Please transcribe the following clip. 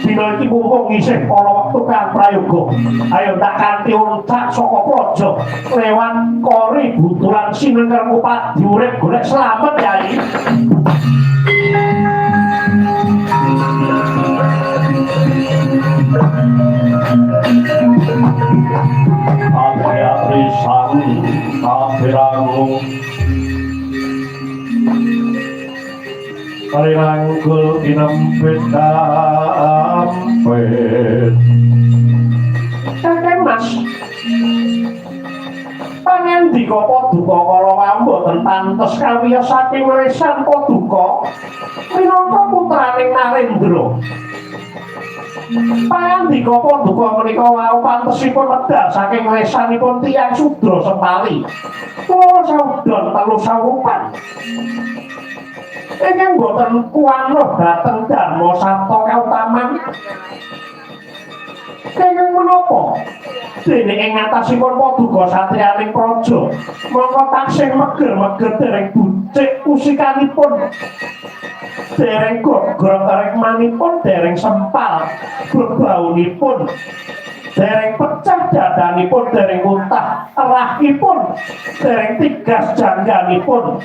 dina iki mumpung isih ana wektu kang prayoga. Ayo tak kanthi uncak saka praja lewat kori buturan sinengker upadi urip golek slamet Yai. Akaya risan kapirangu Karinangkul inempit kampet Kakek Mas pangandika Paduka kala wamboten pantes kawiya saking lesan Paduka minangka putraning Narendra. Pangandika Paduka menika wau pantesipun medal saking lesanipun tiyang Sudra Sempali. Kula saudon telu sawupan. Ingkang boten kuwanuh dhateng Dharma Sabta kautaman. Kenging menapa? Dene ing ngatasipun Paduka satriyaning praja, mongko taksih meger-meger dereng bucik musikanipun. Dereng gogrok rekmanipun, dereng sempal bebaunipun. Dereng pecah dadanipun, dereng untah rahipun, dereng tigas jangganipun.